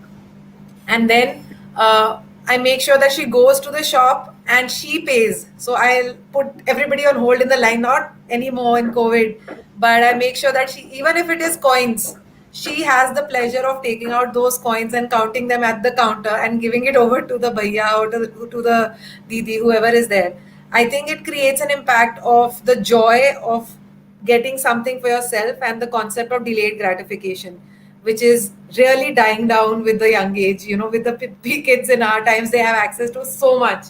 And then I make sure that she goes to the shop and she pays. So I'll put everybody on hold in the line, not anymore in COVID, but I make sure that she, even if it is coins, she has the pleasure of taking out those coins and counting them at the counter and giving it over to the bhaiya or to the didi, whoever is there. I think it creates an impact of the joy of getting something for yourself and the concept of delayed gratification, which is really dying down with the young age. With the kids in our times, they have access to so much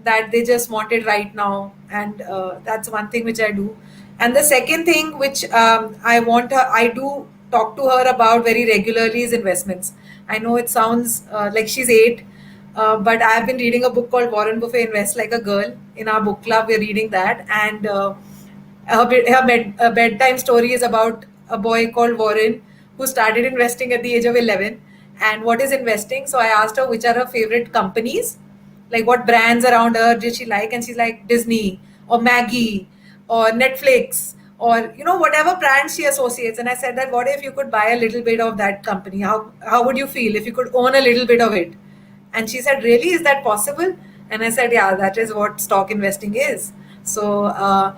that they just want it right now. And that's one thing which I do. And the second thing which I do talk to her about very regularly is investments. I know it sounds like she's 8, but I've been reading a book called Warren Buffett Invest Like a Girl. In our book club, we're reading that. And her bedtime story is about a boy called Warren who started investing at the age of 11. And what is investing? So I asked her which are her favorite companies, like what brands around her did she like, and she's like Disney or Maggie or Netflix or whatever brand she associates. And I said that, what if you could buy a little bit of that company? How would you feel if you could own a little bit of it? And she said, really, is that possible? And I said, yeah, that is what stock investing is. So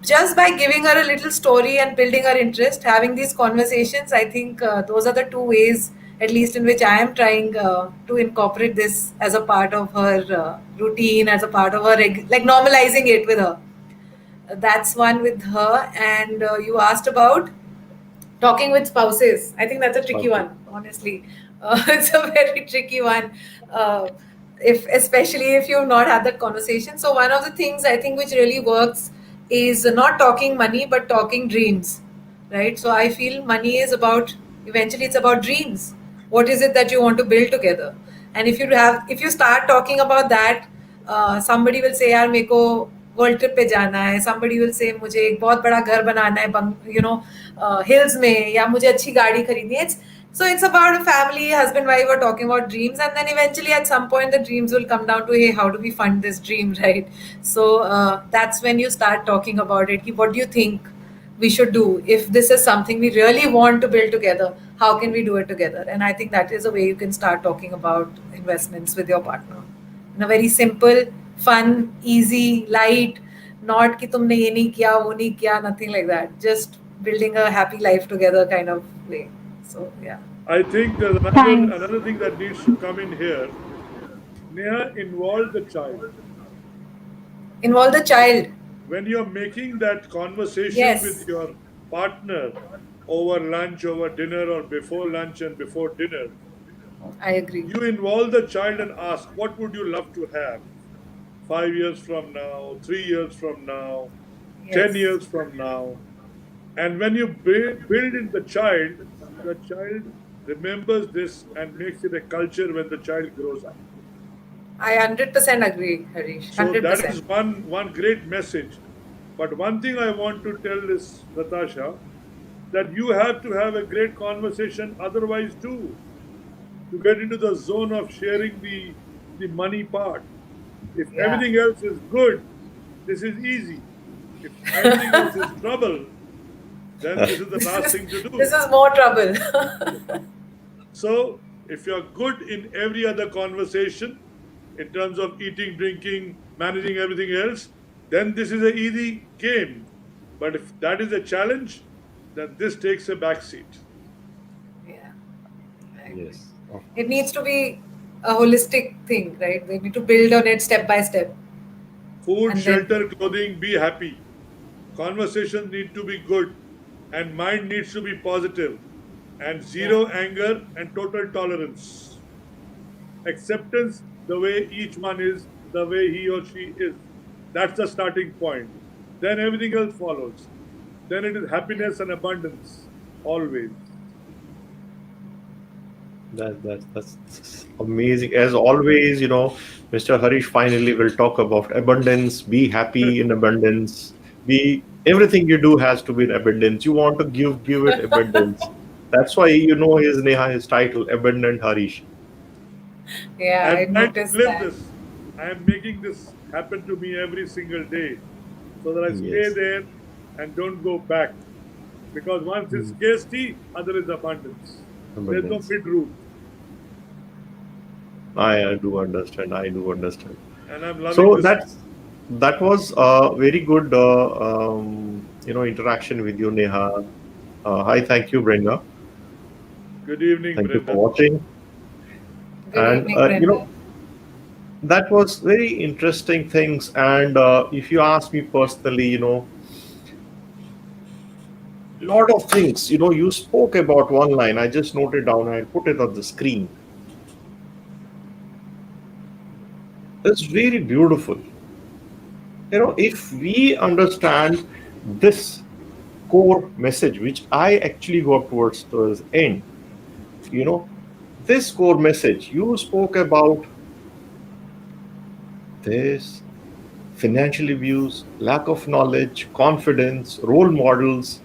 just by giving her a little story and building her interest, having these conversations, I think those are the two ways, at least, in which I am trying to incorporate this as a part of her routine, as a part of her, like normalizing it with her. That's one with her. And you asked about talking with spouses. I think that's a tricky one, honestly. It's a very tricky one. If especially if you've not had that conversation. So one of the things I think which really works is not talking money but talking dreams, right? So I feel money is about, eventually it's about dreams. What is it that you want to build together? And if you start talking about that, somebody will say, यार मेरे को world trip पे जाना है. Somebody will say, मुझे एक बहुत बड़ा घर बनाना है hills में, या मुझे अच्छी गाड़ी खरीदनी है. So it's about a family, husband, wife are talking about dreams, and then eventually at some point the dreams will come down to, hey, how do we fund this dream, right? So that's when you start talking about it. What do you think we should do if this is something we really want to build together? How can we do it together? And I think that is a way you can start talking about investments with your partner in a very simple, fun, easy, light. Not कि तुमने ये नहीं किया, वो नहीं किया, nothing like that. Just building a happy life together kind of way. So yeah. I think there's Thanks. another thing that needs to come in here. Neha, involve the child. Involve the child. When you're making that conversation Yes. with your partner over lunch, over dinner, or before lunch and before dinner, I agree. you involve the child and ask, what would you love to have 5 years from now, 3 years from now, 10 Yes. years from now? And when you build in the child remembers this and makes it a culture when the child grows up. I 100% agree, Harish. So that is 100%. one great message. But one thing I want to tell is, Natasha, that you have to have a great conversation otherwise too, to get into the zone of sharing the money part. If Yeah. everything else is good, this is easy. If everything else is trouble, then this is the last thing to do. This is more trouble. So if you're good in every other conversation, in terms of eating, drinking, managing everything else, then this is an easy game. But if that is a challenge, then this takes a back seat. Yeah, I agree. Yes. Oh, It needs to be a holistic thing, right? We need to build on it step by step, Food, and then shelter, clothing, be happy. Conversations need to be good, and mind needs to be positive, and yeah, zero anger and total tolerance. Acceptance the way each one is, the way he or she is. That's the starting point. Then everything else follows. Then it is yeah. happiness and abundance, always. that's amazing. As always, Mr. Harish finally will talk about abundance. Be happy in abundance. Be everything you do has to be in abundance. You want to give it abundance. That's why his Neha, his title, Abundant Harish. Yeah, I I am trying to noticed live that. this. I am making this happen to me every single day so that I stay Yes. there and don't go back. Because once it's Mm. scarcity, other is abundance. There's no Abundance. mid route, I do understand. I do understand. and I'm loving So this. that was a very good interaction with you, Neha. Hi, thank you, Brenda. Good evening, Thank you for Brenda. watching. Good And evening, Brenda. that was very interesting things. And if you ask me personally, lot of things. You spoke about one line. I just noted down. I put it on the screen. It's very beautiful. If we understand this core message, which I actually got towards the end, you know, this core message, you spoke about this financial abuse, lack of knowledge, confidence, role models,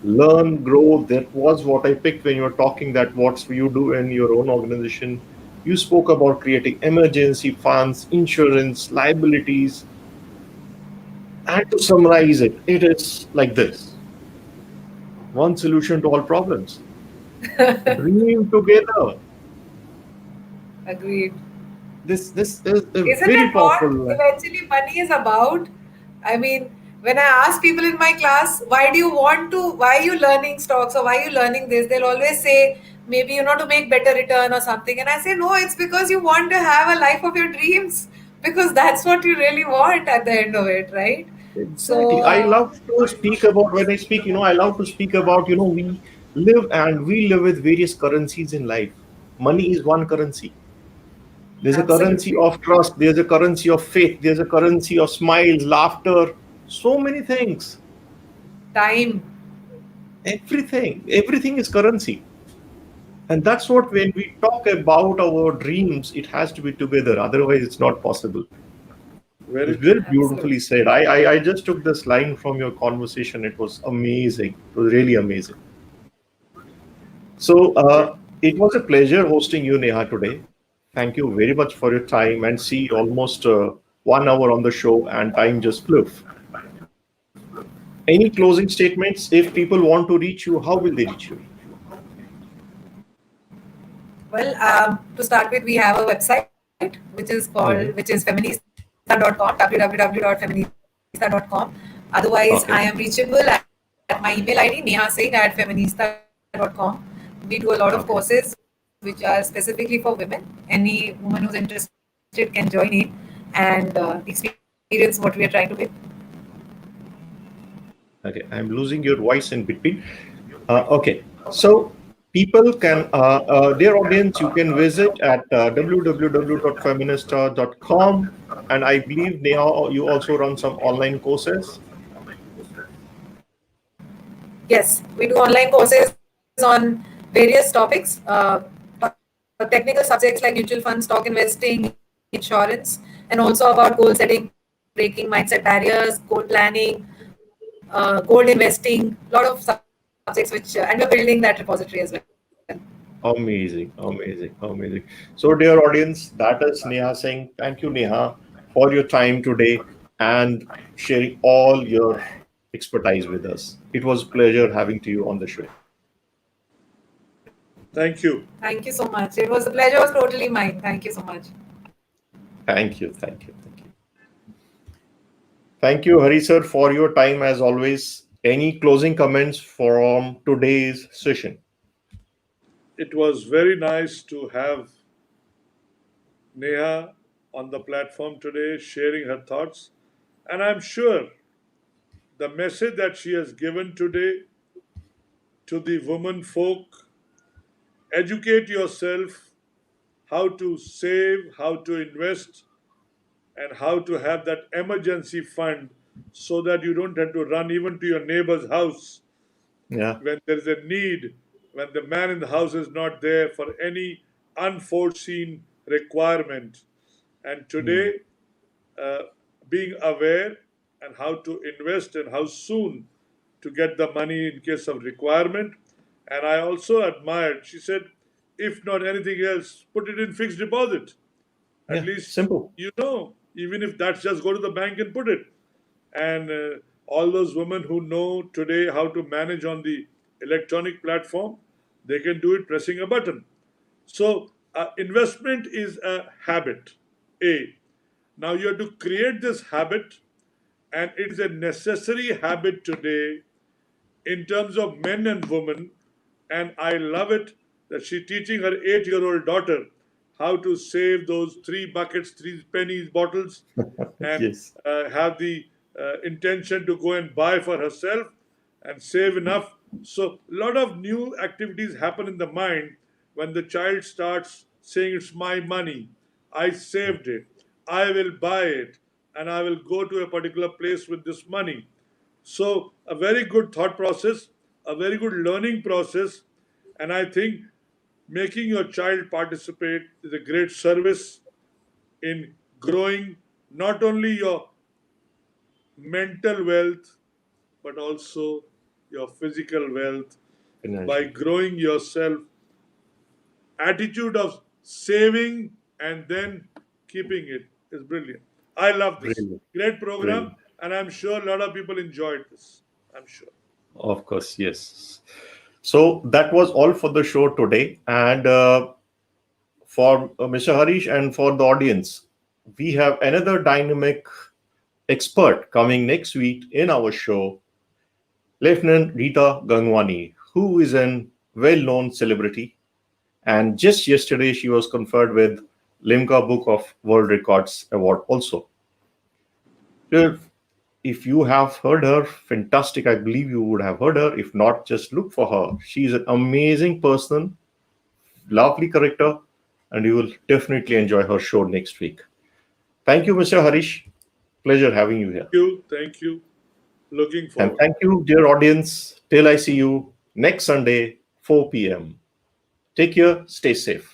learn, grow. That was what I picked when you were talking that what you do in your own organization. You spoke about creating emergency funds, insurance, liabilities, and to summarize it, it is like this: one solution to all problems. Dream together. Agreed. This is a Isn't very it what powerful. eventually money is about? I mean, when I ask people in my class, why are you learning stocks or why are you learning this? They'll always say, maybe, to make better return or something. And I say, no, it's because you want to have a life of your dreams because that's what you really want at the end of it, right? So, Exactly. I love to speak about when I speak. I love to speak about. We live with various currencies in life. Money is one currency. There's a currency absolutely. of trust. There's a currency of faith. There's a currency of smiles, laughter. So many things. Time. Everything is currency. And that's what when we talk about our dreams, it has to be together. Otherwise, it's not possible. It's Very very true. beautifully Absolutely. said. I just took this line from your conversation. It was amazing. It was really amazing. So it was a pleasure hosting you, Neha, today. Thank you very much for your time and see almost 1 hour on the show and time just flew. Any closing statements? If people want to reach you, how will they reach you? Well, to start with, we have a website which Mhm. is femoneysta.com, www.femoneysta.com. Otherwise, I am Okay. reachable at my email ID, nehasingh@femoneysta.com. We do a lot of courses Okay. which are specifically for women. Any woman who's interested can join in and experience what we are trying to build. Okay. I'm losing your voice in between. Okay. So people can, their audience, you can visit at www.femoneysta.com. And I believe now you also run some online courses. Yes, we do online courses on various topics, technical subjects like mutual funds, stock investing, insurance, and also about goal setting, breaking mindset barriers, goal planning, gold investing, lot of subjects and we're building that repository as well. Amazing, amazing, amazing. So, dear audience, that is Neha Singh. Thank you, Neha, for your time today and sharing all your expertise with us. It was a pleasure having to you on the show. Thank you. Thank you so much. The pleasure was totally mine. Thank you so much. Thank you. Thank you. Thank you. Thank you, Hari sir, for your time as always. Any closing comments from today's session? It was very nice to have Neha on the platform today, sharing her thoughts. And I'm sure the message that she has given today to the women folk, educate yourself how to save, how to invest, and how to have that emergency fund so that you don't have to run even to your neighbor's house Yeah. when there is a need, when the man in the house is not there for any unforeseen requirement. And today, uh, being aware and how to invest and how soon to get the money in case of requirement. And I also admired, she said, if not anything else, put it in fixed deposit. At Yeah. least, Simple. even if that's just go to the bank and put it. And all those women who know today how to manage on the electronic platform, they can do it pressing a button. So, investment is a habit. A. Now you have to create this habit, and it is a necessary habit today in terms of men and women. And I love it that she's teaching her 8-year-old daughter how to save those 3 buckets, 3 pennies bottles, and Yes. have the intention to go and buy for herself and save enough. So, a lot of new activities happen in the mind when the child starts saying, it's my money, I saved it, I will buy it, and I will go to a particular place with this money. So, a very good thought process, a very good learning process, and I think making your child participate is a great service in growing not only your mental wealth but also your physical wealth by Financial. growing yourself attitude of saving and then keeping it is brilliant. I love this Brilliant. great program, Brilliant. and I'm sure a lot of people enjoyed this. I'm sure. Of course. Yes. So that was all for the show today. And for Mr. Harish and for the audience, we have another dynamic expert coming next week in our show, Lieutenant Rita Gangwani, who is an well-known celebrity. And just yesterday, she was conferred with Limca Book of World Records Award also. If you have heard her, fantastic. I believe you would have heard her. If not, just look for her. She is an amazing person, lovely character, and you will definitely enjoy her show next week. Thank you, Mr. Harish. Pleasure having you here. Thank you. Looking And forward. thank you, dear audience. Till I see you next Sunday, 4 p.m. Take care. Stay safe.